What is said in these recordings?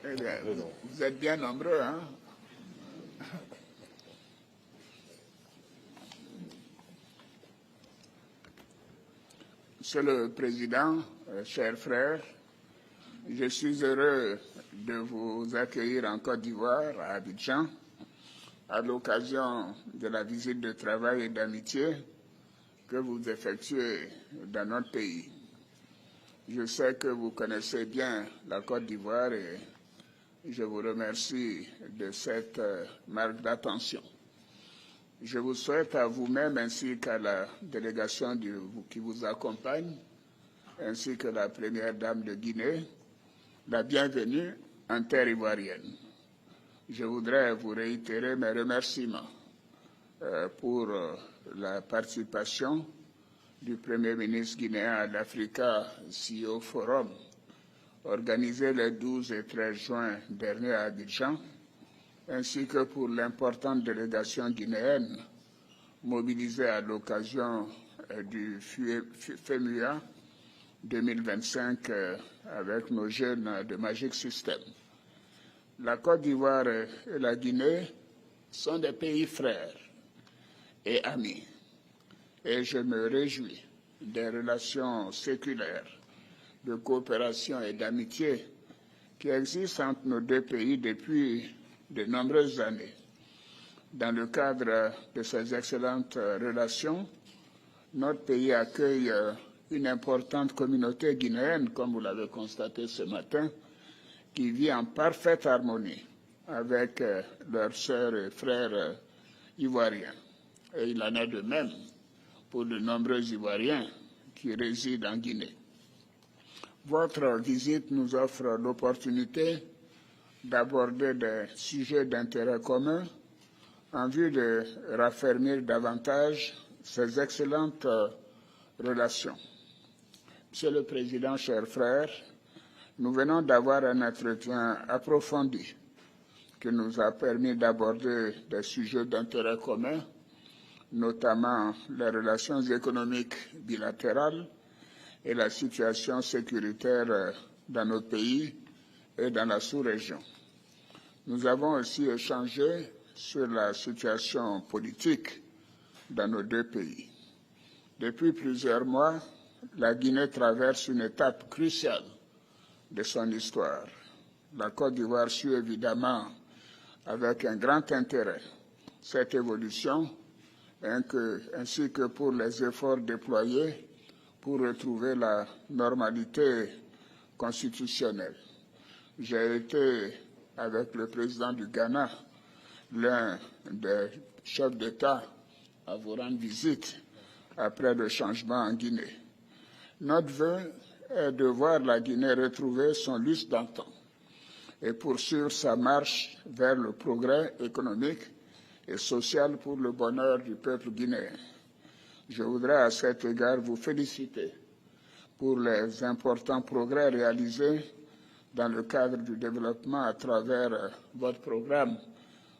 Eh bien, vous êtes bien nombreux, hein? Monsieur le Président, chers frères, je suis heureux de vous accueillir en Côte d'Ivoire, à Abidjan, à l'occasion de la visite de travail et d'amitié que vous effectuez dans notre pays. Je sais que vous connaissez bien la Côte d'Ivoire et je vous remercie de cette marque d'attention. Je vous souhaite à vous-même ainsi qu'à la délégation qui vous accompagne, ainsi que la première dame de Guinée, la bienvenue en terre ivoirienne. Je voudrais vous réitérer mes remerciements pour la participation du Premier ministre guinéen à l'Africa CEO Forum, organisé les 12 et 13 juin dernier à Abidjan, ainsi que pour l'importante délégation guinéenne mobilisée à l'occasion du FEMUA 2025 avec nos jeunes de Magic System. La Côte d'Ivoire et la Guinée sont des pays frères et amis, et je me réjouis des relations séculaires de coopération et d'amitié qui existent entre nos deux pays depuis de nombreuses années. Dans le cadre de ces excellentes relations, notre pays accueille une importante communauté guinéenne, comme vous l'avez constaté ce matin, qui vit en parfaite harmonie avec leurs sœurs et frères ivoiriens. Et il en est de même pour de nombreux Ivoiriens qui résident en Guinée. Votre visite nous offre l'opportunité d'aborder des sujets d'intérêt commun en vue de raffermir davantage ces excellentes relations. Monsieur le Président, chers frères, nous venons d'avoir un entretien approfondi qui nous a permis d'aborder des sujets d'intérêt commun, notamment les relations économiques bilatérales et la situation sécuritaire dans notre pays et dans la sous-région. Nous avons aussi échangé sur la situation politique dans nos deux pays. Depuis plusieurs mois, la Guinée traverse une étape cruciale de son histoire. La Côte d'Ivoire suit évidemment avec un grand intérêt cette évolution, ainsi que pour les efforts déployés pour retrouver la normalité constitutionnelle. J'ai été, avec le président du Ghana, l'un des chefs d'État à vous rendre visite après le changement en Guinée. Notre vœu est de voir la Guinée retrouver son lustre d'antan et poursuivre sa marche vers le progrès économique et social pour le bonheur du peuple guinéen. Je voudrais à cet égard vous féliciter pour les importants progrès réalisés dans le cadre du développement à travers votre programme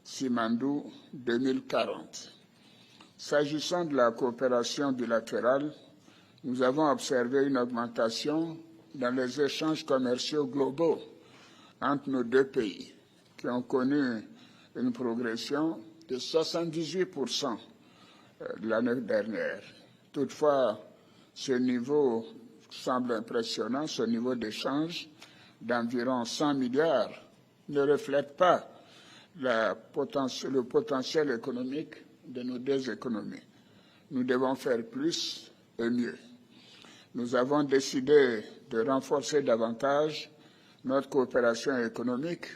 Simandou 2040. S'agissant de la coopération bilatérale, nous avons observé une augmentation dans les échanges commerciaux globaux entre nos deux pays, qui ont connu une progression de 78% l'année dernière. Toutefois, ce niveau semble impressionnant, ce niveau d'échange d'environ 100 milliards ne reflète pas le potentiel économique de nos deux économies. Nous devons faire plus et mieux. Nous avons décidé de renforcer davantage notre coopération économique,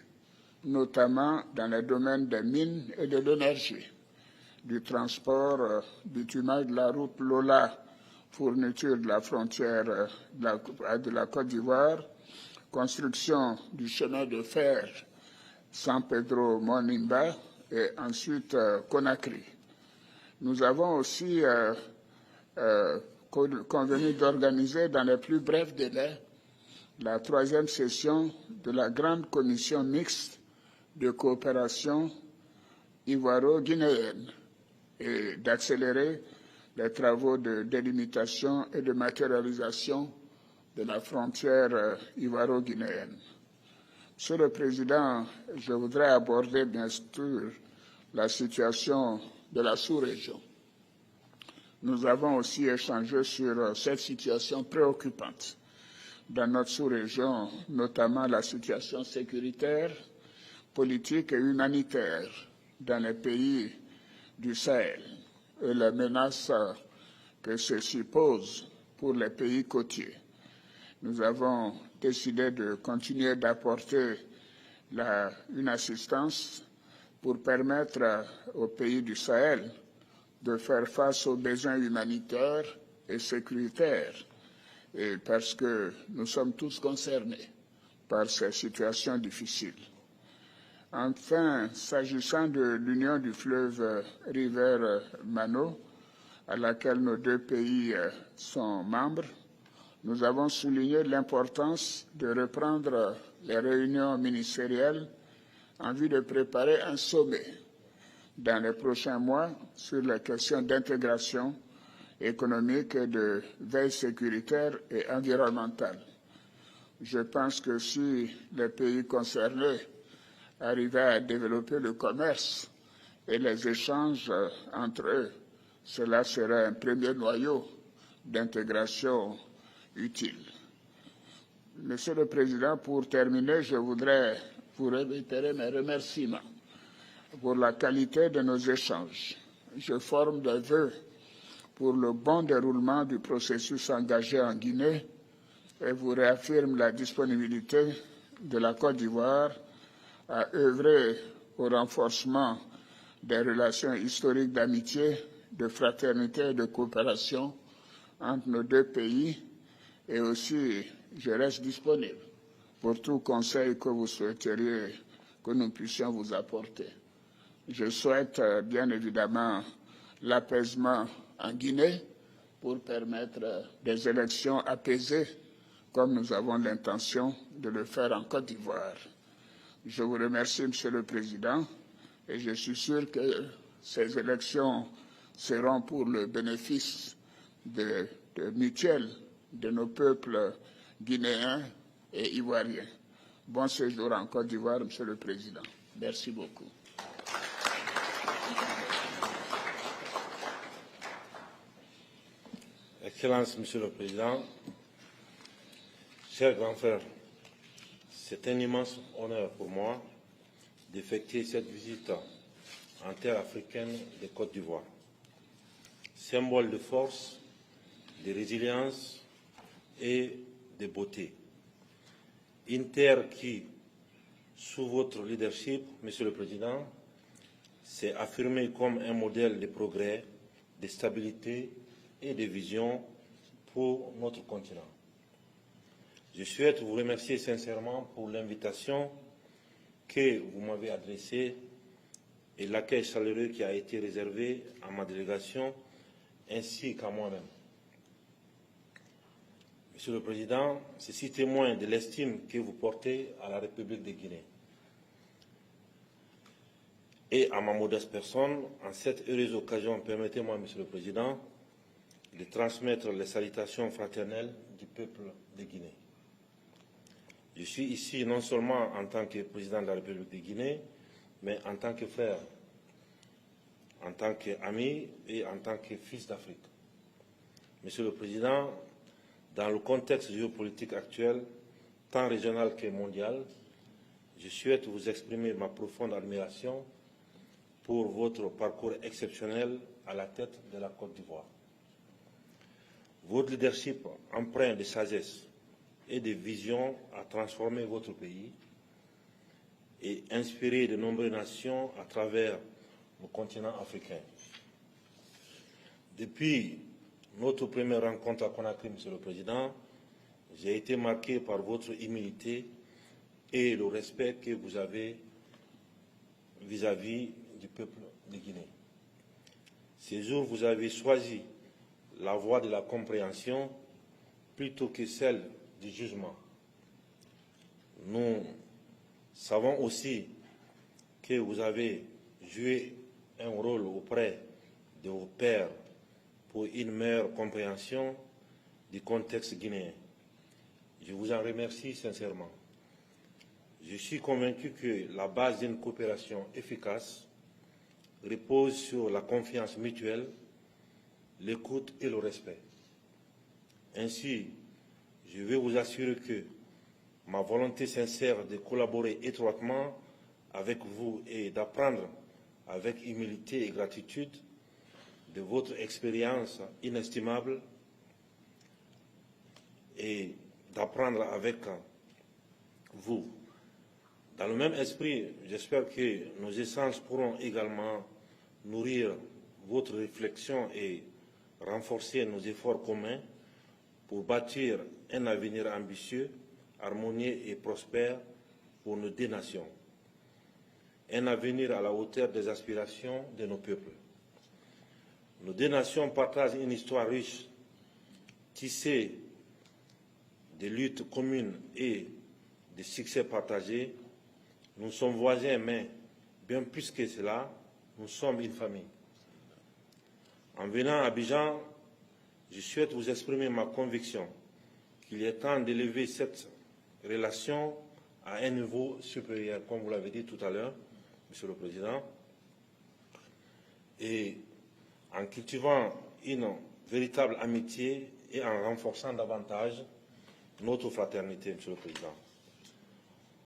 notamment dans les domaines des mines et de l'énergie, du transport, bitumage de la route Lola, fourniture de la frontière de la Côte d'Ivoire, construction du chemin de fer San Pedro-Monimba et ensuite Conakry. Nous avons aussi convenu d'organiser dans les plus brefs délais la 3e session de la grande commission mixte de coopération ivoiro-guinéenne et d'accélérer les travaux de délimitation et de matérialisation de la frontière ivoiro-guinéenne. Monsieur le Président, je voudrais aborder bien sûr la situation de la sous-région. Nous avons aussi échangé sur cette situation préoccupante dans notre sous-région, notamment la situation sécuritaire, politique et humanitaire dans les pays du Sahel et les menaces que ceci pose pour les pays côtiers. Nous avons décidé de continuer d'apporter une assistance pour permettre aux pays du Sahel de faire face aux besoins humanitaires et sécuritaires, et parce que nous sommes tous concernés par ces situations difficiles. Enfin, s'agissant de l'Union du fleuve River-Mano, à laquelle nos deux pays sont membres, nous avons souligné l'importance de reprendre les réunions ministérielles en vue de préparer un sommet dans les prochains mois sur les questions d'intégration économique et de veille sécuritaire et environnementale. Je pense que si les pays concernés arrivaient à développer le commerce et les échanges entre eux, cela serait un premier noyau d'intégration utile. Monsieur le Président, pour terminer, je voudrais vous réitérer mes remerciements pour la qualité de nos échanges. Je forme des vœux pour le bon déroulement du processus engagé en Guinée et vous réaffirme la disponibilité de la Côte d'Ivoire à œuvrer au renforcement des relations historiques d'amitié, de fraternité et de coopération entre nos deux pays, et aussi je reste disponible pour tout conseil que vous souhaiteriez que nous puissions vous apporter. Je souhaite bien évidemment l'apaisement en Guinée pour permettre des élections apaisées comme nous avons l'intention de le faire en Côte d'Ivoire. Je vous remercie, Monsieur le Président, et je suis sûr que ces élections seront pour le bénéfice mutuel de nos peuples guinéens et ivoiriens. Bon séjour en Côte d'Ivoire, Monsieur le Président. Merci beaucoup. Excellence, Monsieur le Président, chers grands frères, c'est un immense honneur pour moi d'effectuer cette visite en terre africaine de Côte d'Ivoire, symbole de force, de résilience et de beauté. Une terre qui, sous votre leadership, Monsieur le Président, s'est affirmée comme un modèle de progrès, de stabilité et de vision pour notre continent. Je souhaite vous remercier sincèrement pour l'invitation que vous m'avez adressée et l'accueil chaleureux qui a été réservé à ma délégation ainsi qu'à moi-même. Monsieur le Président, ceci témoigne de l'estime que vous portez à la République de Guinée. Et à ma modeste personne, en cette heureuse occasion, permettez-moi, Monsieur le Président, de transmettre les salutations fraternelles du peuple de Guinée. Je suis ici non seulement en tant que président de la République de Guinée, mais en tant que frère, en tant qu'ami et en tant que fils d'Afrique. Monsieur le Président, dans le contexte géopolitique actuel, tant régional que mondial, je souhaite vous exprimer ma profonde admiration pour votre parcours exceptionnel à la tête de la Côte d'Ivoire. Votre leadership empreint de sagesse et de vision a transformé votre pays et inspiré de nombreuses nations à travers le continent africain. Depuis notre première rencontre à Conakry, Monsieur le Président, j'ai été marqué par votre humilité et le respect que vous avez vis-à-vis du peuple de Guinée. Ces jours, vous avez choisi la voie de la compréhension plutôt que celle du jugement. Nous savons aussi que vous avez joué un rôle auprès de vos pairs pour une meilleure compréhension du contexte guinéen. Je vous en remercie sincèrement. Je suis convaincu que la base d'une coopération efficace repose sur la confiance mutuelle, l'écoute et le respect. Ainsi, je veux vous assurer que ma volonté sincère de collaborer étroitement avec vous et d'apprendre avec humilité et gratitude de votre expérience inestimable et d'apprendre avec vous. Dans le même esprit, j'espère que nos échanges pourront également nourrir votre réflexion et renforcer nos efforts communs pour bâtir un avenir ambitieux, harmonieux et prospère pour nos deux nations. Un avenir à la hauteur des aspirations de nos peuples. Nos deux nations partagent une histoire riche, tissée de luttes communes et de succès partagés. Nous sommes voisins, mais bien plus que cela, nous sommes une famille. En venant à Abidjan, je souhaite vous exprimer ma conviction qu'il est temps d'élever cette relation à un niveau supérieur, comme vous l'avez dit tout à l'heure, Monsieur le Président, et en cultivant une véritable amitié et en renforçant davantage notre fraternité, Monsieur le Président.